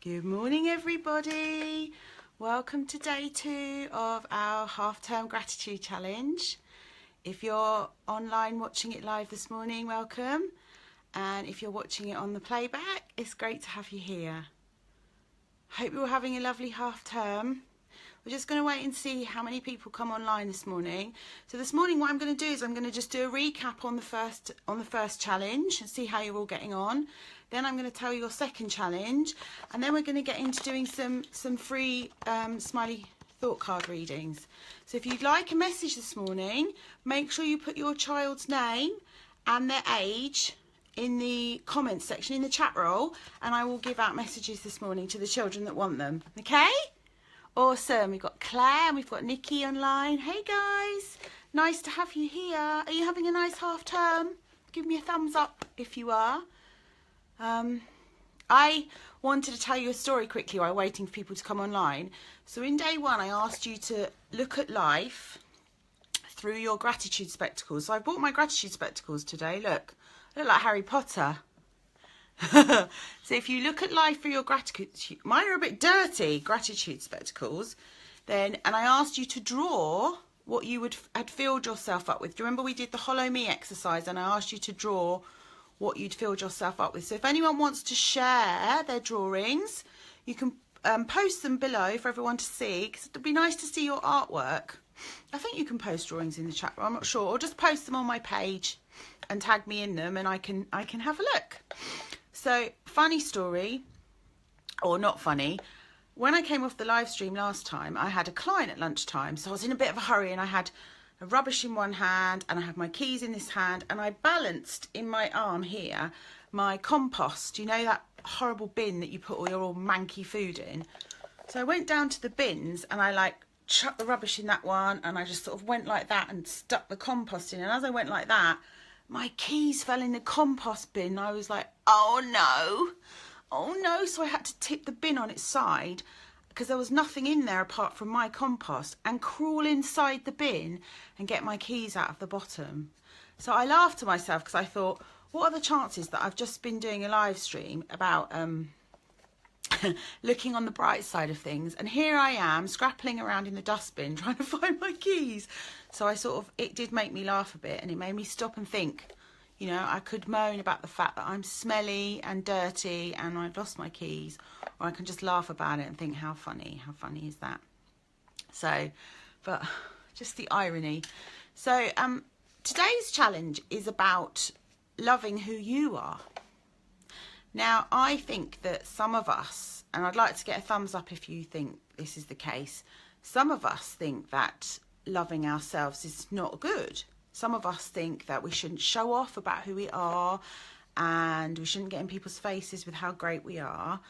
Good morning, everybody. Welcome to day 2 of our half-term gratitude challenge. If you're online watching it live this morning, welcome. And if you're watching it on the playback, it's great to have you here. Hope you're having a lovely half-term. We're just going to wait and see how many people come online this morning. So this morning what I'm going to do is I'm going to just do a recap on the first challenge and see how you're all getting on. Then I'm going to tell you your second challenge, and then we're going to get into doing some free smiley thought card readings. So if you'd like a message this morning, make sure you put your child's name and their age in the comments section in the chat roll, and I will give out messages this morning to the children that want them. Okay? Awesome. We've got Claire and we've got Nikki online. Hey guys, nice to have you here. Are you having a nice half term? Give me a thumbs up if you are. I wanted to tell you a story quickly while waiting for people to come online. So in day 1 I asked you to look at life through your gratitude spectacles. So I bought my gratitude spectacles today. Look, I look like Harry Potter. So if you look at life through your gratitude, mine are a bit dirty, gratitude spectacles, and I asked you to draw what you had filled yourself up with. Do you remember we did the Hollow Me exercise and I asked you to draw what you'd filled yourself up with? So if anyone wants to share their drawings, you can post them below for everyone to see, because it'd be nice to see your artwork. I think you can post drawings in the chat room, I'm not sure, or just post them on my page and tag me in them and I can have a look. So, funny story, or not funny, when I came off the live stream last time, I had a client at lunchtime, so I was in a bit of a hurry and I had a rubbish in one hand and I had my keys in this hand, and I balanced in my arm here my compost, you know, that horrible bin that you put all your manky food in. So I went down to the bins and I chucked the rubbish in that one, and I just sort of went like that and stuck the compost in, and as I went like that, my keys fell in the compost bin. I was like, oh no, so I had to tip the bin on its side because there was nothing in there apart from my compost, and crawl inside the bin and get my keys out of the bottom. So I laughed to myself because I thought, what are the chances that I've just been doing a live stream about looking on the bright side of things, and here I am scrappling around in the dustbin trying to find my keys. So it did make me laugh a bit, and it made me stop and think, you know, I could moan about the fact that I'm smelly and dirty and I've lost my keys, or I can just laugh about it and think, how funny is that? So, but just the irony. So today's challenge is about loving who you are. Now, I think that some of us, and I'd like to get a thumbs up if you think this is the case, some of us think that loving ourselves is not good. Some of us think that we shouldn't show off about who we are, and we shouldn't get in people's faces with how great we are.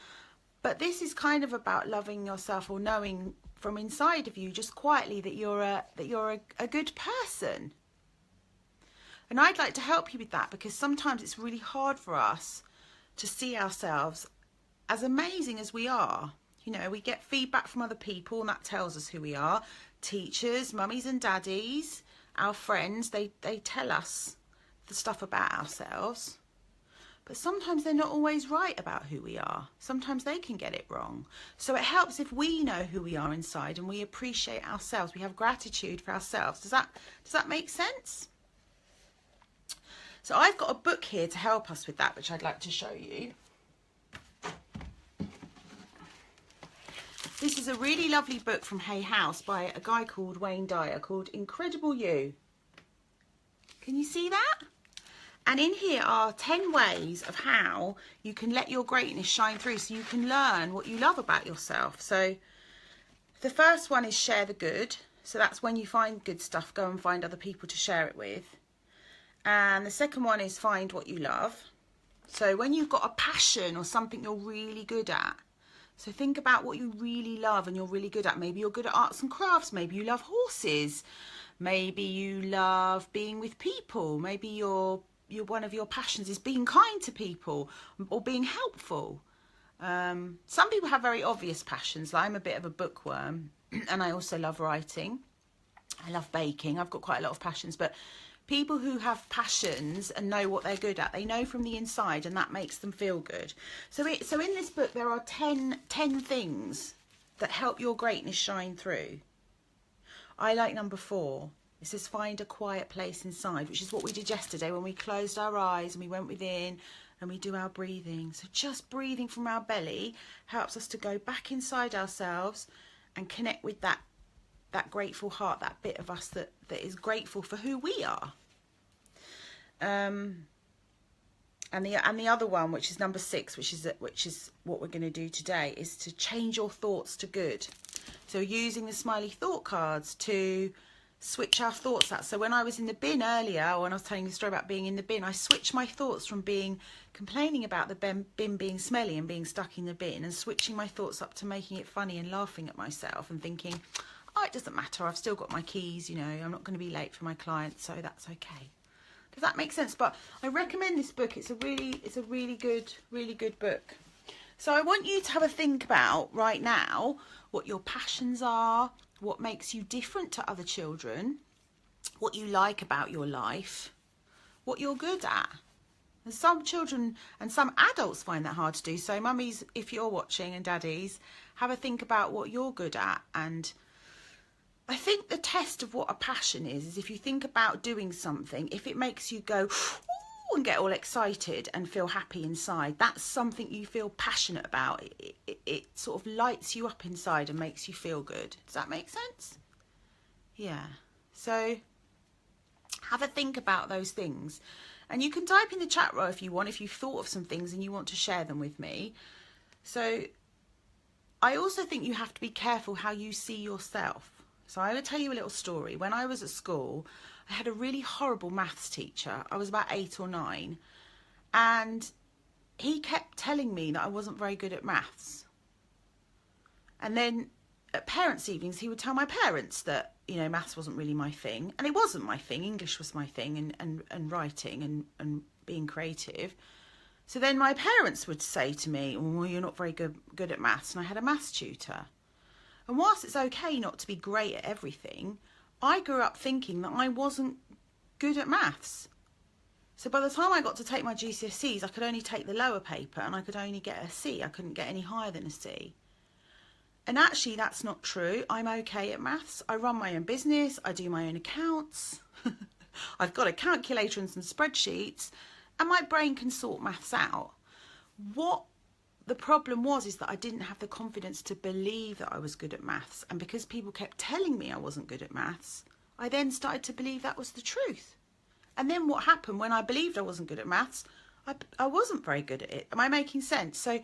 But this is kind of about loving yourself, or knowing from inside of you just quietly that you're a good person. And I'd like to help you with that, because sometimes it's really hard for us to see ourselves as amazing as we are. You know, we get feedback from other people and that tells us who we are. Teachers, mummies and daddies, our friends, they tell us the stuff about ourselves. But sometimes they're not always right about who we are. Sometimes they can get it wrong. So it helps if we know who we are inside and we appreciate ourselves. We have gratitude for ourselves. Does that make sense? So I've got a book here to help us with that, which I'd like to show you. This is a really lovely book from Hay House by a guy called Wayne Dyer, called Incredible You. Can you see that? And in here are 10 ways of how you can let your greatness shine through, so you can learn what you love about yourself. So the first one is share the good. So that's when you find good stuff, go and find other people to share it with. And the second one is find what you love. So when you've got a passion or something you're really good at, so think about what you really love and you're really good at. Maybe you're good at arts and crafts. Maybe you love horses. Maybe you love being with people. Maybe one of your passions is being kind to people or being helpful. Some people have very obvious passions. I'm a bit of a bookworm, and I also love writing. I love baking. I've got quite a lot of passions, but People who have passions and know what they're good at, they know from the inside, and that makes them feel good. So in this book, there are 10 things that help your greatness shine through. I like number 4. It says find a quiet place inside, which is what we did yesterday when we closed our eyes and we went within and we do our breathing. So just breathing from our belly helps us to go back inside ourselves and connect with that grateful heart, that bit of us that is grateful for who we are. And the other one, which is number 6, which is what we're going to do today, is to change your thoughts to good. So using the smiley thought cards to switch our thoughts out. So when I was in the bin earlier, when I was telling the story about being in the bin, I switched my thoughts from complaining about the bin being smelly and being stuck in the bin, and switching my thoughts up to making it funny and laughing at myself and thinking, oh, it doesn't matter, I've still got my keys, you know, I'm not going to be late for my clients, so that's okay. Does that make sense? But I recommend this book. It's a really good book. So I want you to have a think about right now what your passions are, what makes you different to other children, what you like about your life, what you're good at. And some children and some adults find that hard to do. So mummies, if you're watching, and daddies, have a think about what you're good at. And I think the test of what a passion is if you think about doing something, if it makes you go ooh, and get all excited and feel happy inside, that's something you feel passionate about. It sort of lights you up inside and makes you feel good. Does that make sense? Yeah. So have a think about those things. And you can type in the chat row if you want, if you've thought of some things and you want to share them with me. So I also think you have to be careful how you see yourself. So I will tell you a little story. When I was at school, I had a really horrible maths teacher. I was about 8 or 9. And he kept telling me that I wasn't very good at maths. And then at parents' evenings, he would tell my parents that, you know, maths wasn't really my thing. And it wasn't my thing. English was my thing, and writing and being creative. So then my parents would say to me, well, you're not very good at maths. And I had a maths tutor. And whilst it's okay not to be great at everything, I grew up thinking that I wasn't good at maths. So by the time I got to take my GCSEs, I could only take the lower paper and I could only get a C. I couldn't get any higher than a C. And actually that's not true. I'm okay at maths. I run my own business. I do my own accounts. I've got a calculator and some spreadsheets, and my brain can sort maths out. What the problem was is that I didn't have the confidence to believe that I was good at maths. And because people kept telling me I wasn't good at maths, I then started to believe that was the truth. And then what happened when I believed I wasn't good at maths, I wasn't very good at it. Am I making sense? So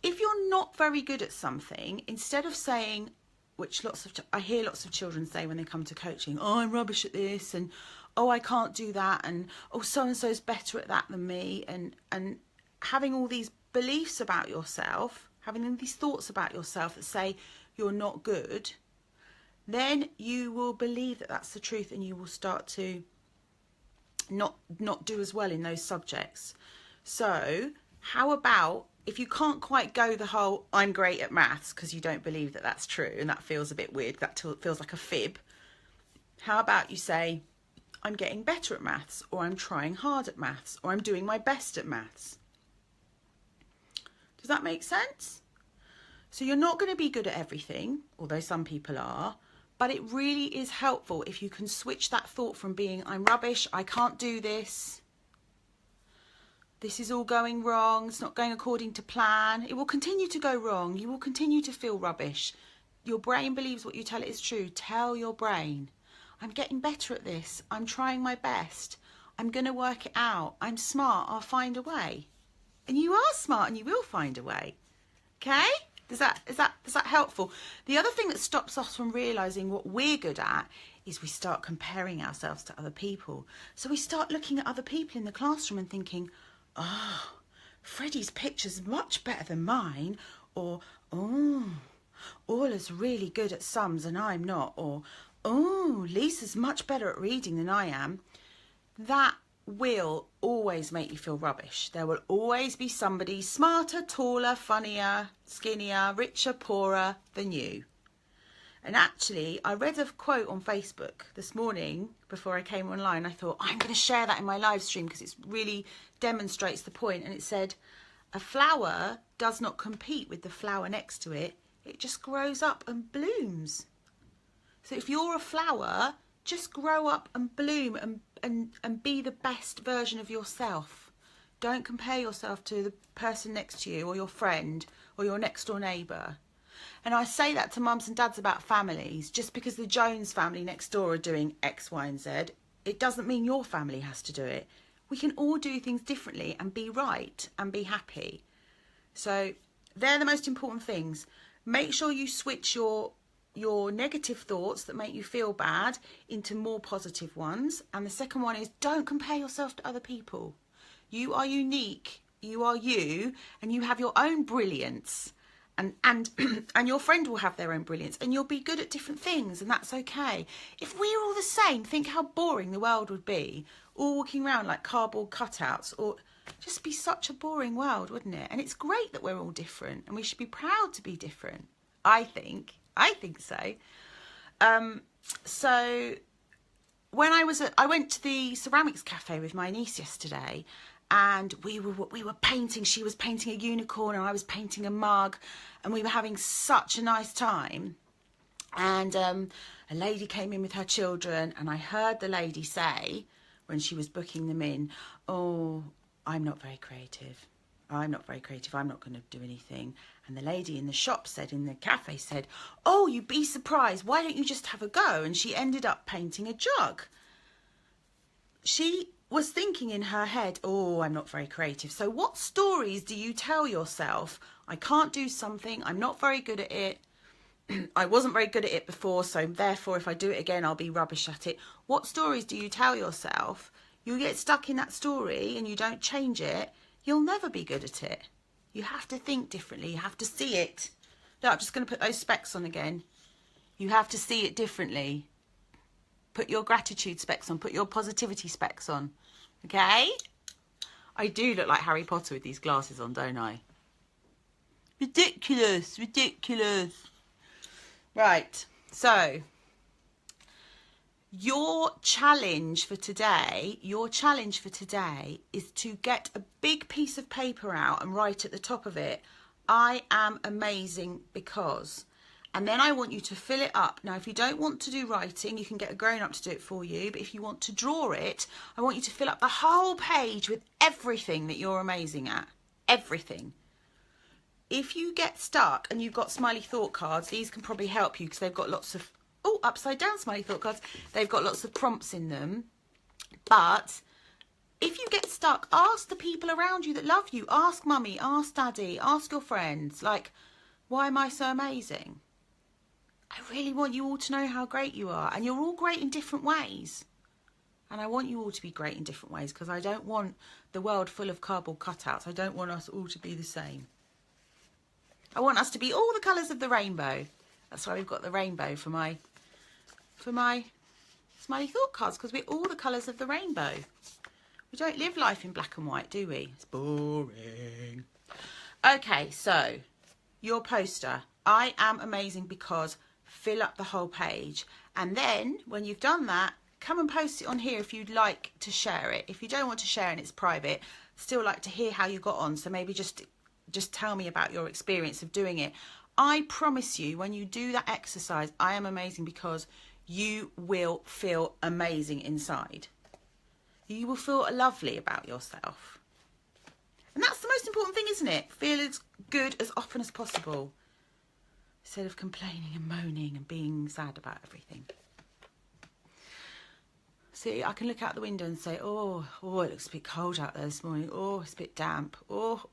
if you're not very good at something, instead of saying, which I hear lots of children say when they come to coaching, oh, I'm rubbish at this, and oh, I can't do that, and oh, so-and-so's better at that than me, and having all these beliefs about yourself, having these thoughts about yourself that say you're not good, then you will believe that that's the truth, and you will start to not do as well in those subjects. So how about, if you can't quite go the whole I'm great at maths because you don't believe that that's true, and that feels a bit weird, that feels like a fib, how about you say I'm getting better at maths, or I'm trying hard at maths, or I'm doing my best at maths. Does that make sense? So you're not going to be good at everything, although some people are, but it really is helpful if you can switch that thought from being I'm rubbish, I can't do this, this is all going wrong, it's not going according to plan. It will continue to go wrong. You will continue to feel rubbish. Your brain believes what you tell it is true. Tell your brain, I'm getting better at this, I'm trying my best, I'm going to work it out, I'm smart, I'll find a way. And you are smart and you will find a way. Okay? Is that helpful? The other thing that stops us from realising what we're good at is we start comparing ourselves to other people. So we start looking at other people in the classroom and thinking, oh, Freddie's picture's much better than mine, or oh, Orla's really good at sums and I'm not, or oh, Lisa's much better at reading than I am. That will always make you feel rubbish. There will always be somebody smarter, taller, funnier, skinnier, richer, poorer than you. And actually, I read a quote on Facebook this morning before I came online. I thought, I'm going to share that in my live stream because it really demonstrates the point. And it said, a flower does not compete with the flower next to it. It just grows up and blooms. So if you're a flower, just grow up and bloom and be the best version of yourself. Don't compare yourself to the person next to you or your friend or your next door neighbour. And I say that to mums and dads about families. Just because the Jones family next door are doing X, Y and Z, it doesn't mean your family has to do it. We can all do things differently and be right and be happy. So they're the most important things. Make sure you switch your negative thoughts that make you feel bad into more positive ones. And the second one is, don't compare yourself to other people. You are unique. You are you, and you have your own brilliance. And your friend will have their own brilliance, and you'll be good at different things, and that's okay. If we're all the same, think how boring the world would be, all walking around like cardboard cutouts, or just be such a boring world, wouldn't it? And it's great that we're all different, and we should be proud to be different. I think so. So when I went to the ceramics cafe with my niece yesterday, and we were painting. She was painting a unicorn and I was painting a mug, and we were having such a nice time. And a lady came in with her children, and I heard the lady say when she was booking them in, oh, I'm not very creative. I'm not very creative. I'm not going to do anything. And the lady in the shop said, in the cafe said, oh, you'd be surprised. Why don't you just have a go? And she ended up painting a jug. She was thinking in her head, oh, I'm not very creative. So what stories do you tell yourself? I can't do something. I'm not very good at it. I wasn't very good at it before, so therefore if I do it again, I'll be rubbish at it. What stories do you tell yourself? You get stuck in that story and you don't change it, you'll never be good at it. You have to think differently. You have to see it. No, I'm just going to put those specs on again. You have to see it differently. Put your gratitude specs on. Put your positivity specs on. Okay? I do look like Harry Potter with these glasses on, don't I? Ridiculous. Ridiculous. Right. So, your challenge for today is to get a big piece of paper out and write at the top of it, I am amazing because... And then I want you to fill it up. Now, if you don't want to do writing, you can get a grown-up to do it for you. But if you want to draw it, I want you to fill up the whole page with everything that you're amazing at. Everything. If you get stuck and you've got smiley thought cards, these can probably help you because they've got lots of... Oh, upside down smiley thought cards. They've got lots of prompts in them. But if you get stuck, ask the people around you that love you. Ask mummy, ask daddy, ask your friends. Like, why am I so amazing? I really want you all to know how great you are, and you're all great in different ways. And I want you all to be great in different ways because I don't want the world full of cardboard cutouts. I don't want us all to be the same. I want us to be all the colours of the rainbow. That's why we've got the rainbow for my smiley thought cards, because we're all the colours of the rainbow. We don't live life in black and white, do we? It's boring. Okay, so your poster. I am amazing because... Fill up the whole page, and then when you've done that, come and post it on here if you'd like to share it. If you don't want to share and it's private, still like to hear how you got on, so maybe just tell me about your experience of doing it. I promise you, when you do that exercise, I am amazing, because you will feel amazing inside. You will feel lovely about yourself, and that's the most important thing, isn't it? Feel as good as often as possible, instead of complaining and moaning and being sad about everything. See, I can look out the window and say, oh, it looks a bit cold out there this morning. Oh, it's a bit damp. Oh,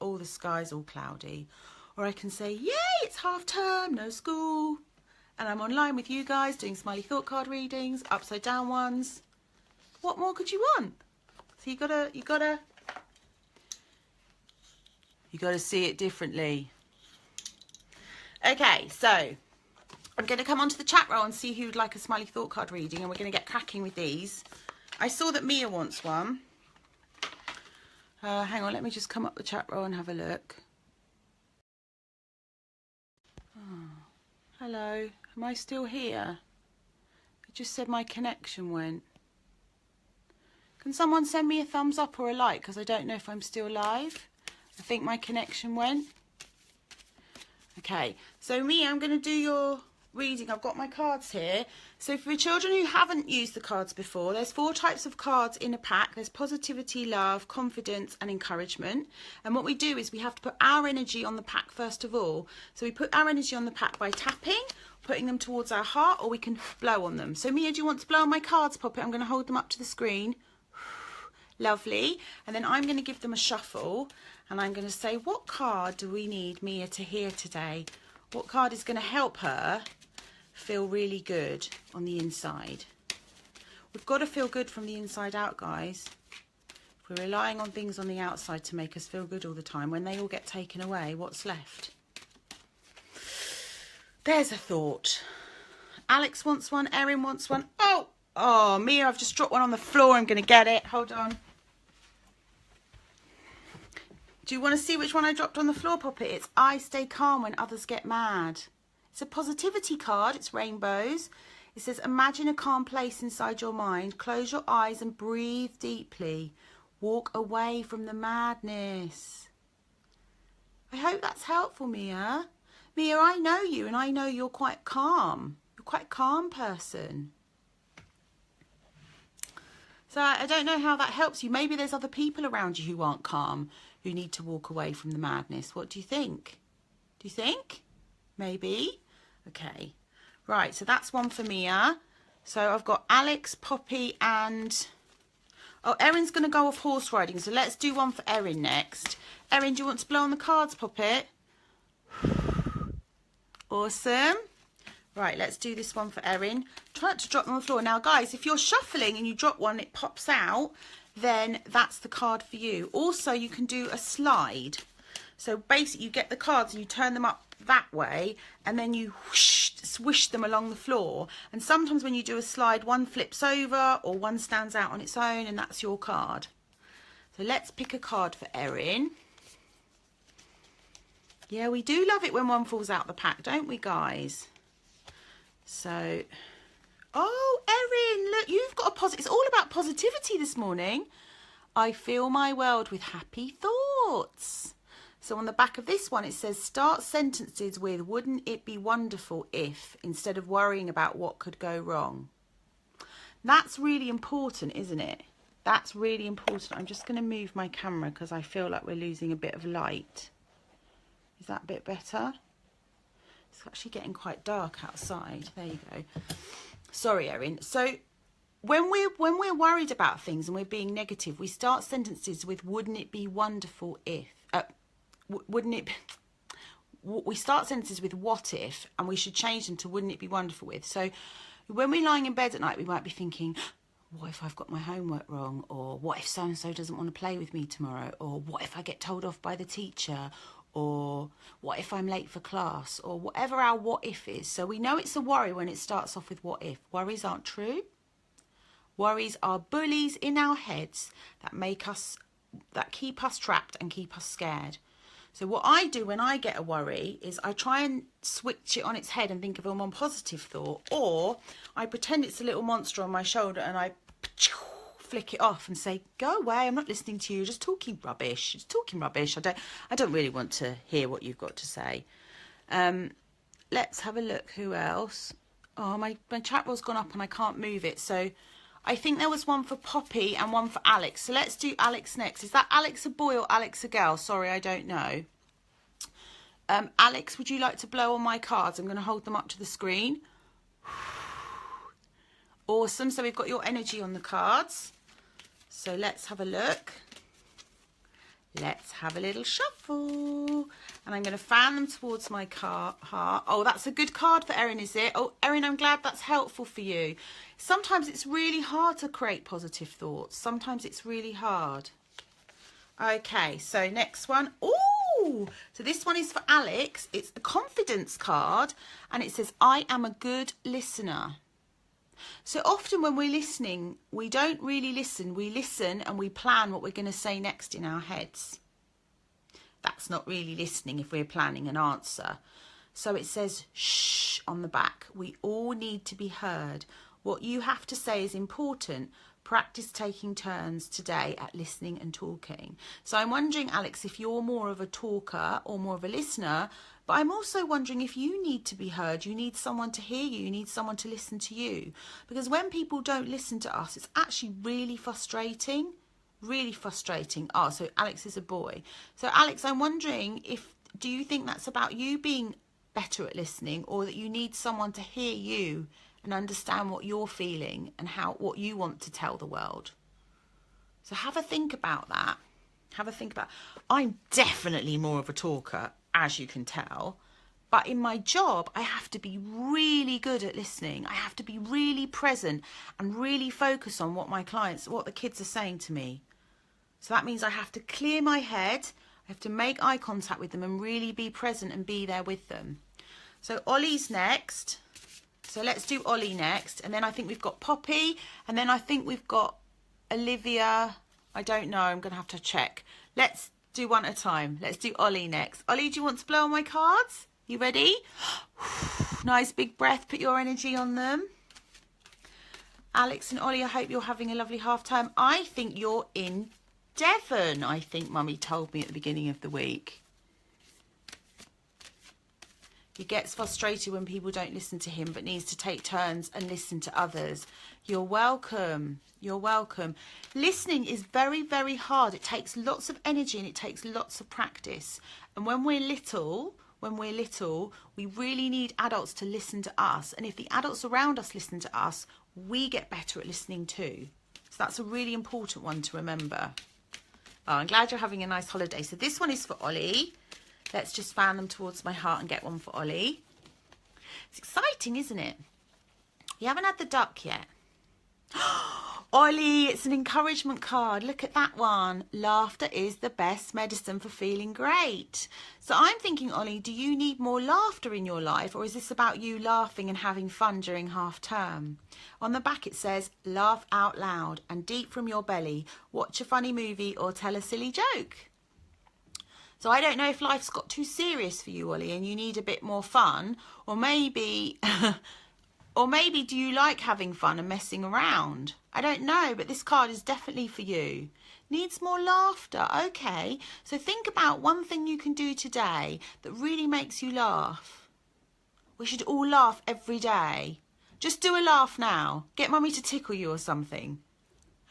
the sky's all cloudy. Or I can say, yay, it's half term, no school. And I'm online with you guys doing smiley thought card readings, upside down ones. What more could you want? So you gotta see it differently. Okay, so I'm going to come onto the chat roll and see who would like a smiley thought card reading, and we're going to get cracking with these. I saw that Mia wants one. Hang on, let me just come up the chat roll and have a look. Oh, hello. Am I still here? It just said my connection went. Can someone send me a thumbs up or a like, because I don't know if I'm still live. I think my connection went. Okay, so Mia, I'm going to do your reading. I've got my cards here. So for children who haven't used the cards before, there's 4 types of cards in a pack. There's positivity, love, confidence and encouragement. And what we do is we have to put our energy on the pack first of all. So we put our energy on the pack by tapping, putting them towards our heart, or we can blow on them. So Mia, do you want to blow on my cards, Poppet? I'm going to hold them up to the screen. Lovely. And then I'm going to give them a shuffle, and I'm going to say, what card do we need Mia to hear today? What card is going to help her feel really good on the inside? We've got to feel good from the inside out, guys. If we're relying on things on the outside to make us feel good all the time, when they all get taken away, what's left? There's a thought. Alex wants one. Erin wants one. Oh, Mia, I've just dropped one on the floor. I'm going to get it. Hold on. Do you want to see which one I dropped on the floor, Poppet? It's I stay calm when others get mad. It's a positivity card. It's rainbows. It says, imagine a calm place inside your mind. Close your eyes and breathe deeply. Walk away from the madness. I hope that's helpful, Mia. Mia, I know you, and I know you're quite calm. You're quite a calm person. So I don't know how that helps you. Maybe there's other people around you who aren't calm, who need to walk away from the madness. What do you think? Do you think? Maybe? Okay. Right, so that's one for Mia. So I've got Alex, Poppy and... Oh, Erin's going to go off horse riding, so let's do one for Erin next. Erin, do you want to blow on the cards, Poppet? Awesome. Right, let's do this one for Erin. Try not to drop them on the floor. Now, guys, if you're shuffling and you drop one, it pops out, then that's the card for you. Also, you can do a slide. So basically, you get the cards and you turn them up that way, and then you whoosh, swish them along the floor. And sometimes when you do a slide, one flips over or one stands out on its own, and that's your card. So let's pick a card for Erin. Yeah, we do love it when one falls out the pack, don't we, guys? So, oh, Erin, look, you've got a positive. It's all about positivity this morning. I fill my world with happy thoughts. So on the back of this one, it says, start sentences with, wouldn't it be wonderful if, instead of worrying about what could go wrong. That's really important, isn't it? That's really important. I'm just going to move my camera because I feel like we're losing a bit of light. Is that a bit better? It's actually getting quite dark outside. There you go. Sorry, Erin. So when we're worried about things and we're being negative, we start sentences with, wouldn't it be wonderful if... wouldn't it be... We start sentences with what if, and we should change them to wouldn't it be wonderful with. So when we're lying in bed at night, we might be thinking, what if I've got my homework wrong? Or what if so-and-so doesn't want to play with me tomorrow? Or what if I get told off by the teacher? Or what if I'm late for class? Or whatever our what if is. So we know it's a worry when it starts off with what if. Worries aren't true. Worries are bullies in our heads that keep us trapped and keep us scared. So what I do when I get a worry is I try and switch it on its head and think of a more positive thought, or I pretend it's a little monster on my shoulder and I flick it off and say, go away, I'm not listening to you, just talking rubbish. Just talking rubbish. I don't really want to hear what you've got to say. Let's have a look. Who else? Oh, my chat roll's gone up and I can't move it. So I think there was one for Poppy and one for Alex. So let's do Alex next. Is that Alex a boy or Alex a girl? Sorry, I don't know. Alex, would you like to blow on my cards? I'm going to hold them up to the screen. Awesome. So we've got your energy on the cards. So let's have a look. Let's have a little shuffle. And I'm going to fan them towards my heart. Oh, that's a good card for Erin, is it? Oh, Erin, I'm glad that's helpful for you. Sometimes it's really hard to create positive thoughts. Sometimes it's really hard. Okay, so next one. Oh, so this one is for Alex. It's a confidence card. And it says, I am a good listener. So often when we're listening, we don't really listen. We listen and we plan what we're going to say next in our heads. That's not really listening if we're planning an answer. So it says shh on the back. We all need to be heard. What you have to say is important. Practice taking turns today at listening and talking. So I'm wondering, Alex, if you're more of a talker or more of a listener, but I'm also wondering if you need to be heard. You need someone to hear you. You need someone to listen to you. Because when people don't listen to us, it's actually really frustrating. Really frustrating. Oh, so Alex is a boy. So Alex, I'm wondering do you think that's about you being better at listening, or that you need someone to hear you and understand what you're feeling and what you want to tell the world? So have a think about that. I'm definitely more of a talker, as you can tell, but in my job I have to be really good at listening. I have to be really present and really focus on what the kids are saying to me. So that means I have to clear my head, I have to make eye contact with them and really be present and be there with them. So Ollie's next. So let's do Ollie next. And then I think we've got Poppy. And then I think we've got Olivia. I don't know. I'm going to have to check. Let's do one at a time. Let's do Ollie next. Ollie, do you want to blow on my cards? You ready? Nice big breath. Put your energy on them. Alex and Ollie, I hope you're having a lovely half term. I think you're in Devon, I think Mummy told me at the beginning of the week. He gets frustrated when people don't listen to him, but needs to take turns and listen to others. You're welcome. You're welcome. Listening is very, very hard. It takes lots of energy and it takes lots of practice. And when we're little, we really need adults to listen to us. And if the adults around us listen to us, we get better at listening too. So that's a really important one to remember. Oh, I'm glad you're having a nice holiday. So this one is for Ollie. Let's just fan them towards my heart and get one for Ollie. It's exciting, isn't it? You haven't had the duck yet. Ollie, it's an encouragement card. Look at that one. Laughter is the best medicine for feeling great. So I'm thinking, Ollie, do you need more laughter in your life, or is this about you laughing and having fun during half term? On the back it says, laugh out loud and deep from your belly. Watch a funny movie or tell a silly joke. So I don't know if life's got too serious for you, Ollie, and you need a bit more fun, or maybe do you like having fun and messing around? I don't know, but this card is definitely for you. Needs more laughter. Okay, so think about one thing you can do today that really makes you laugh. We should all laugh every day. Just do a laugh now. Get Mummy to tickle you or something.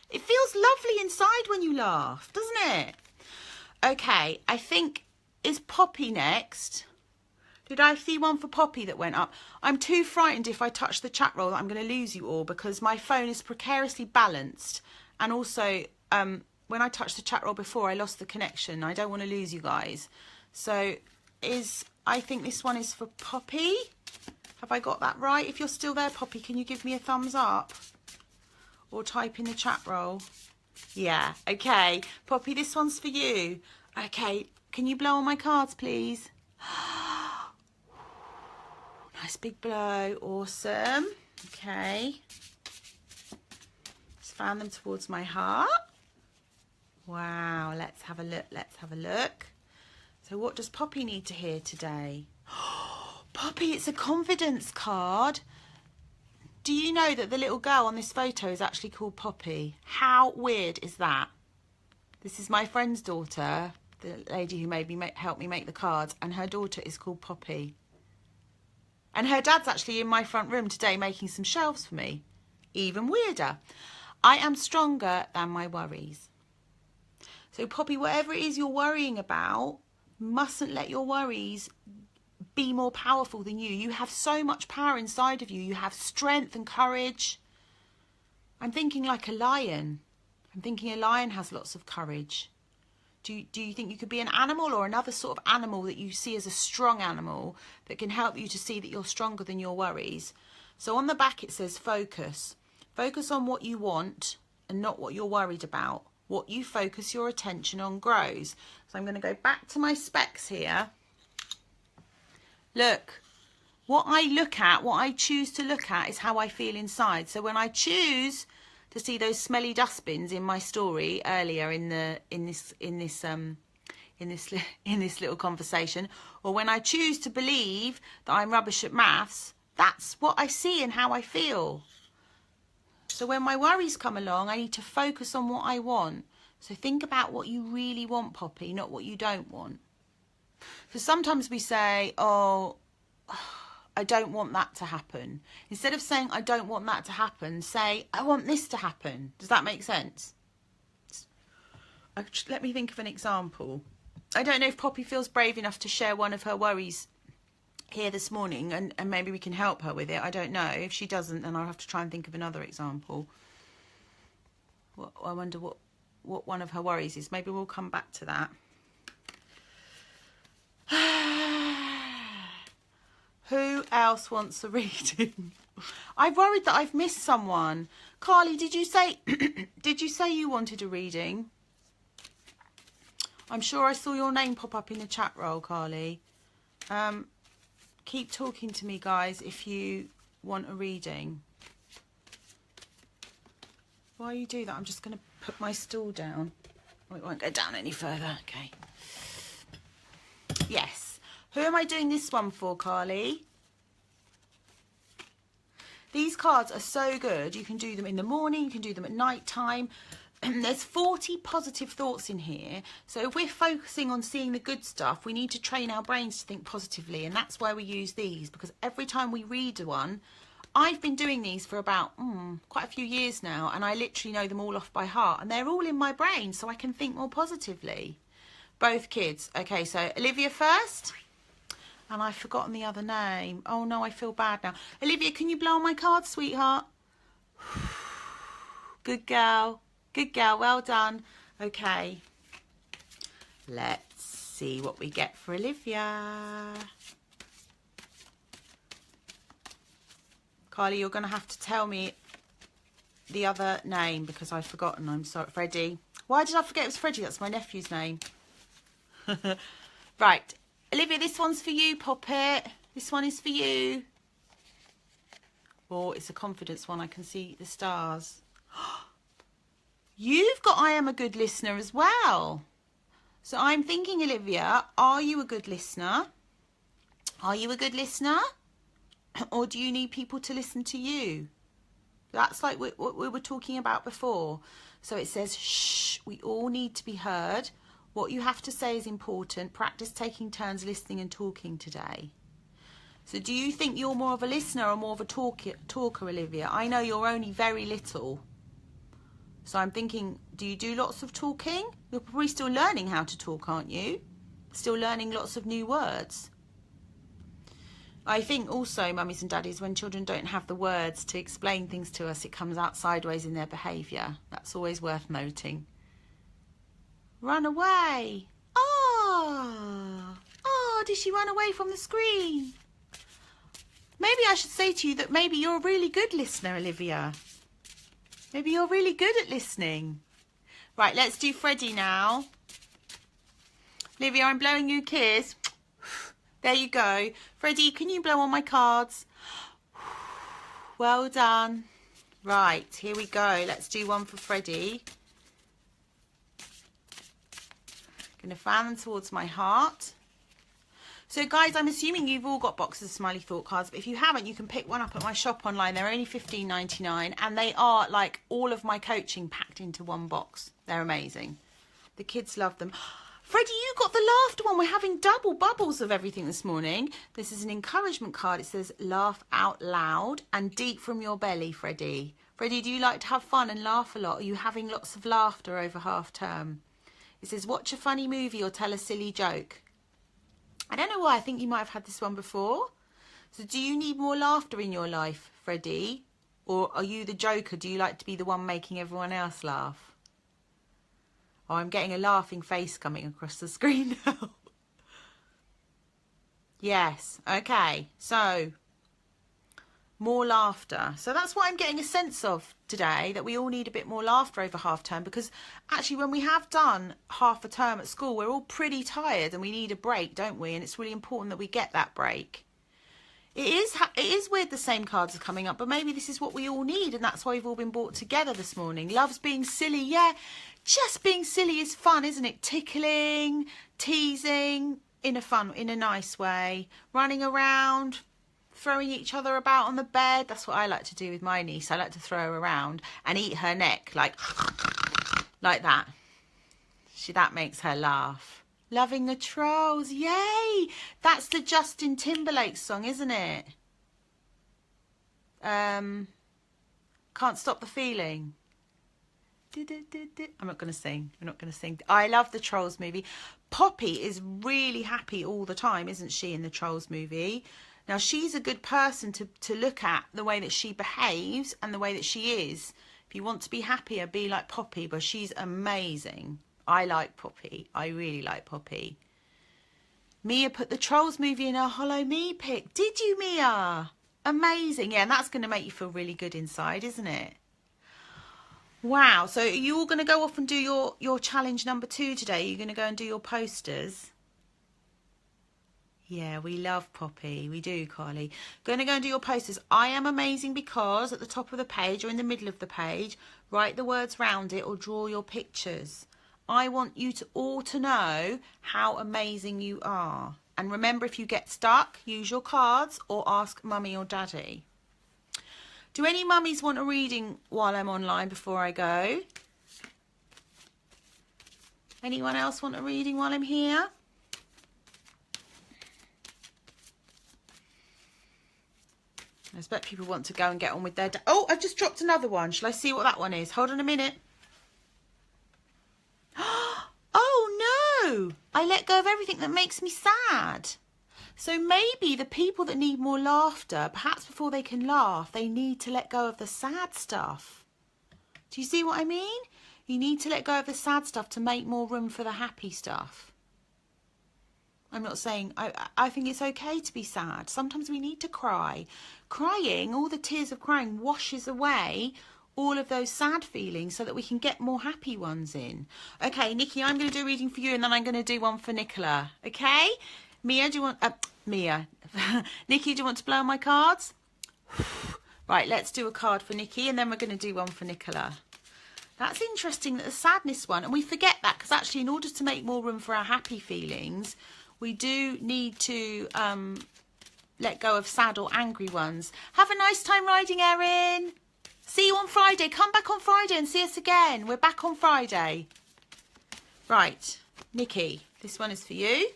It feels lovely inside when you laugh, doesn't it? Okay, I think, is Poppy next? Did I see one for Poppy that went up? I'm too frightened if I touch the chat roll that I'm going to lose you all, because my phone is precariously balanced. And also, when I touched the chat roll before, I lost the connection. I don't want to lose you guys. So, I think this one is for Poppy. Have I got that right? If you're still there, Poppy, can you give me a thumbs up? Or type in the chat roll. Yeah, okay. Poppy, this one's for you. Okay, can you blow on my cards, please? Nice big blow. Awesome. Okay. Just fan them towards my heart. Wow, let's have a look. Let's have a look. So what does Poppy need to hear today? Poppy, it's a confidence card. Do you know that the little girl on this photo is actually called Poppy? How weird is that? This is my friend's daughter, the lady who helped me make the cards, and her daughter is called Poppy. And her dad's actually in my front room today making some shelves for me. Even weirder. I am stronger than my worries. So Poppy, whatever it is you're worrying about, mustn't let your worries be more powerful than you. You have so much power inside of you. You have strength and courage. I'm thinking like a lion. I'm thinking a lion has lots of courage. Do you think you could be an animal, or another sort of animal that you see as a strong animal that can help you to see that you're stronger than your worries? So on the back it says focus. Focus on what you want and not what you're worried about. What you focus your attention on grows. So I'm going to go back to my specs here. Look, what I look at, what I choose to look at is how I feel inside. So when I choose to see those smelly dustbins in my story earlier in this in this little conversation, or when I choose to believe that I'm rubbish at maths, that's what I see and how I feel. So when my worries come along, I need to focus on what I want. So think about what you really want, Poppy, not what you don't want. So sometimes we say, oh, I don't want that to happen. Instead of saying, I don't want that to happen, say, I want this to happen. Does that make sense? Let me think of an example. I don't know if Poppy feels brave enough to share one of her worries here this morning, and maybe we can help her with it. I don't know. If she doesn't, then I'll have to try and think of another example. I wonder what one of her worries is. Maybe we'll come back to that. Who else wants a reading? I've worried that I've missed someone. Carly, did you say you wanted a reading? I'm sure I saw your name pop up in the chat roll, Carly. Keep talking to me, guys, if you want a reading. While you do that, I'm just going to put my stool down. Oh, it won't go down any further. Okay. Yes. Who am I doing this one for, Carly? These cards are so good. You can do them in the morning. You can do them at night time. There's 40 positive thoughts in here. So if we're focusing on seeing the good stuff, we need to train our brains to think positively. And that's why we use these, because every time we read one, I've been doing these for about quite a few years now, and I literally know them all off by heart, and they're all in my brain, so I can think more positively. Both kids. Okay, so Olivia first. And I've forgotten the other name. Oh no, I feel bad now. Olivia, can you blow on my card, sweetheart? Good girl. Good girl, well done. Okay. Let's see what we get for Olivia. Carly, you're going to have to tell me the other name because I've forgotten. I'm sorry. Freddie. Why did I forget it was Freddie? That's my nephew's name. Right. Olivia, this one's for you, Poppet. This one is for you. Oh, it's a confidence one. I can see the stars. You've got I am a good listener as well. So I'm thinking, Olivia, are you a good listener? Are you a good listener? Or do you need people to listen to you? That's like what we were talking about before. So it says, shh, we all need to be heard. What you have to say is important. Practice taking turns listening and talking today. So do you think you're more of a listener or more of a talker, Olivia? I know you're only very little. So I'm thinking, do you do lots of talking? You're probably still learning how to talk, aren't you? Still learning lots of new words. I think also, mummies and daddies, when children don't have the words to explain things to us, it comes out sideways in their behaviour. That's always worth noting. Run away. Oh, did she run away from the screen? Maybe I should say to you that maybe you're a really good listener, Olivia. Maybe you're really good at listening. Right, let's do Freddie now. Olivia, I'm blowing you a kiss. There you go. Freddie, can you blow on my cards? Well done. Right, here we go. Let's do one for Freddie. Going to fan them towards my heart. So guys, I'm assuming you've all got boxes of smiley thought cards, but if you haven't, you can pick one up at my shop online. They're only $15.99, and they are like all of my coaching packed into one box. They're amazing. The kids love them. Freddie, you got the laughter one. We're having double bubbles of everything this morning. This is an encouragement card. It says, laugh out loud and deep from your belly, Freddie. Freddie, do you like to have fun and laugh a lot? Are you having lots of laughter over half term? It says, watch a funny movie or tell a silly joke. I don't know why, I think you might have had this one before. So do you need more laughter in your life, Freddie? Or are you the joker? Do you like to be the one making everyone else laugh? Oh, I'm getting a laughing face coming across the screen now. Yes, okay, so more laughter. So that's what I'm getting a sense of today, that we all need a bit more laughter over half term, because actually when we have done half a term at school, we're all pretty tired and we need a break, don't we? And it's really important that we get that break. It is weird the same cards are coming up, but maybe this is what we all need, and that's why we've all been brought together this morning. Loves being silly. Yeah, just being silly is fun, isn't it? Tickling, teasing, in a nice way. Running around, throwing each other about on the bed. That's what I like to do with my niece. I like to throw her around and eat her neck like that. That makes her laugh. Loving the trolls, yay! That's the Justin Timberlake song, isn't it? Can't Stop the Feeling. I'm not going to sing. I'm not going to sing. I love the Trolls movie. Poppy is really happy all the time, isn't she, in the Trolls movie? Now, she's a good person to look at the way that she behaves and the way that she is. If you want to be happier, be like Poppy, but she's amazing. I like Poppy. I really like Poppy. Mia put the Trolls movie in her Hollow Me pick. Did you, Mia? Amazing. Yeah, and that's going to make you feel really good inside, isn't it? Wow. So are you all going to go off and do your challenge number 2 today? You're going to go and do your posters? Yeah, we love Poppy. We do, Carly. Going to go and do your posters. I am amazing because at the top of the page or in the middle of the page, write the words round it or draw your pictures. I want you all to know how amazing you are. And remember, if you get stuck, use your cards or ask mummy or daddy. Do any mummies want a reading while I'm online before I go? Anyone else want a reading while I'm here? I bet people want to go and get on with their... Oh, I've just dropped another one. Shall I see what that one is? Hold on a minute. Oh no, I let go of everything that makes me sad. So maybe the people that need more laughter, perhaps before they can laugh, they need to let go of the sad stuff. Do you see what I mean? You need to let go of the sad stuff to make more room for the happy stuff. I'm not saying, I think it's okay to be sad. Sometimes we need to cry. Crying, all the tears of crying washes away all of those sad feelings so that we can get more happy ones in. Okay, Nikki, I'm going to do a reading for you and then I'm going to do one for Nicola. Okay? Mia, do you want... Nikki, do you want to blow on my cards? Right, let's do a card for Nikki and then we're going to do one for Nicola. That's interesting, that the sadness one, and we forget that because actually in order to make more room for our happy feelings, we do need to let go of sad or angry ones. Have a nice time riding, Erin. See you on Friday. Come back on Friday and see us again. We're back on Friday. Right, Nikki, this one is for you.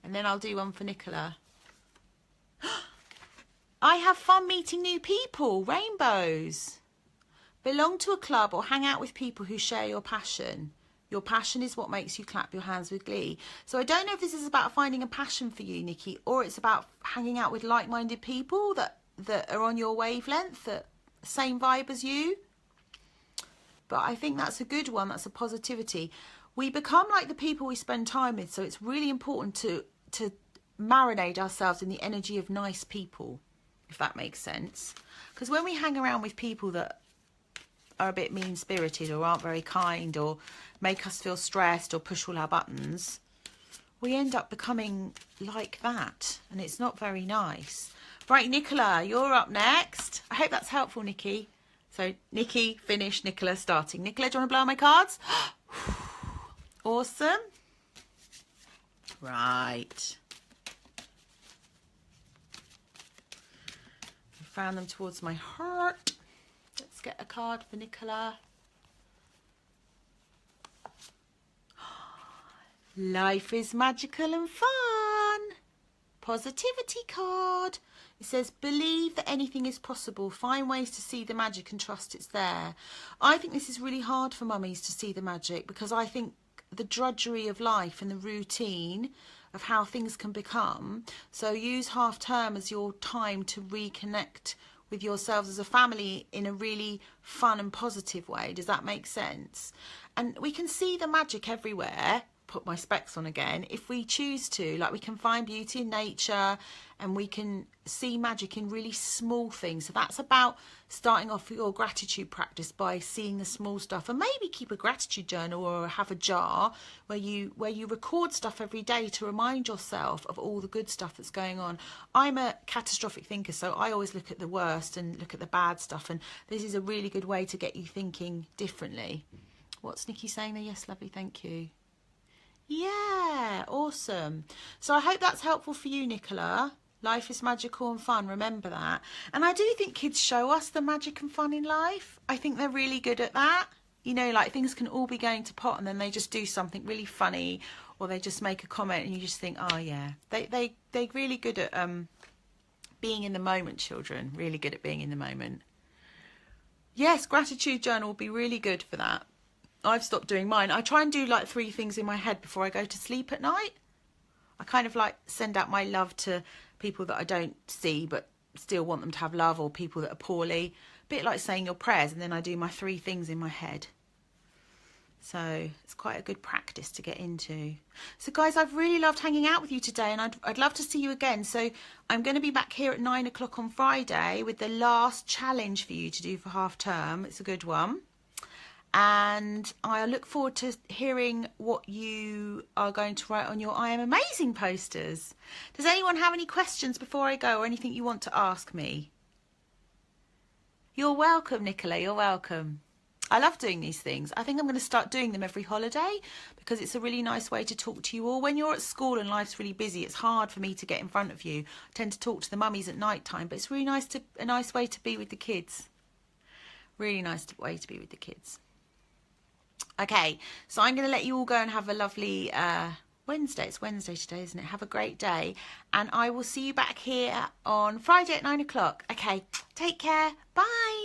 And then I'll do one for Nicola. I have fun meeting new people. Rainbows. Belong to a club or hang out with people who share your passion. Your passion is what makes you clap your hands with glee. So I don't know if this is about finding a passion for you, Nikki, or it's about hanging out with like-minded people that are on your wavelength, that same vibe as you. But I think that's a good one. That's a positivity. We become like the people we spend time with, so it's really important to marinate ourselves in the energy of nice people, if that makes sense. Because when we hang around with people that are a bit mean-spirited or aren't very kind or make us feel stressed or push all our buttons, we end up becoming like that, and it's not very nice. Right, Nicola, you're up next. I hope that's helpful, Nikki. So, Nikki, finish, Nicola, starting. Nicola, do you want to blow on my cards? Awesome. Right. I found them towards my heart. Let's get a card for Nicola. Life is magical and fun. Positivity card. It says, believe that anything is possible. Find ways to see the magic and trust it's there. I think this is really hard for mummies to see the magic, because I think the drudgery of life and the routine of how things can become. So use half term as your time to reconnect with yourselves as a family in a really fun and positive way. Does that make sense? And we can see the magic everywhere. put my specs on again. If we choose to, like, we can find beauty in nature and we can see magic in really small things. So that's about starting off your gratitude practice by seeing the small stuff, and maybe keep a gratitude journal or have a jar where you record stuff every day to remind yourself of all the good stuff that's going on. I'm a catastrophic thinker, so I always look at the worst and look at the bad stuff, and this is a really good way to get you thinking differently. What's Nikki saying there? Yes, lovely, thank you. Yeah, awesome. So I hope that's helpful for you, Nicola. Life is magical and fun, remember that. And I do think kids show us the magic and fun in life. I think they're really good at that. You know, like, things can all be going to pot and then they just do something really funny, or they just make a comment and you just think, oh yeah. They're really good at being in the moment, children. Really good at being in the moment. Yes, gratitude journal will be really good for that. I've stopped doing mine. I try and do like 3 things in my head before I go to sleep at night. I kind of like send out my love to people that I don't see but still want them to have love, or people that are poorly. A bit like saying your prayers, and then I do my 3 things in my head. So it's quite a good practice to get into. So guys, I've really loved hanging out with you today, and I'd love to see you again. So I'm going to be back here at 9 o'clock on Friday with the last challenge for you to do for half term. It's a good one. And I look forward to hearing what you are going to write on your I Am Amazing posters. Does anyone have any questions before I go, or anything you want to ask me? You're welcome, Nicola, you're welcome. I love doing these things. I think I'm going to start doing them every holiday, because it's a really nice way to talk to you all. When you're at school and life's really busy, it's hard for me to get in front of you. I tend to talk to the mummies at night time, but it's really nice a nice way to be with the kids. Really nice way to be with the kids. Okay, so I'm going to let you all go and have a lovely Wednesday. It's Wednesday today, isn't it? Have a great day. And I will see you back here on Friday at 9 o'clock. Okay, take care. Bye.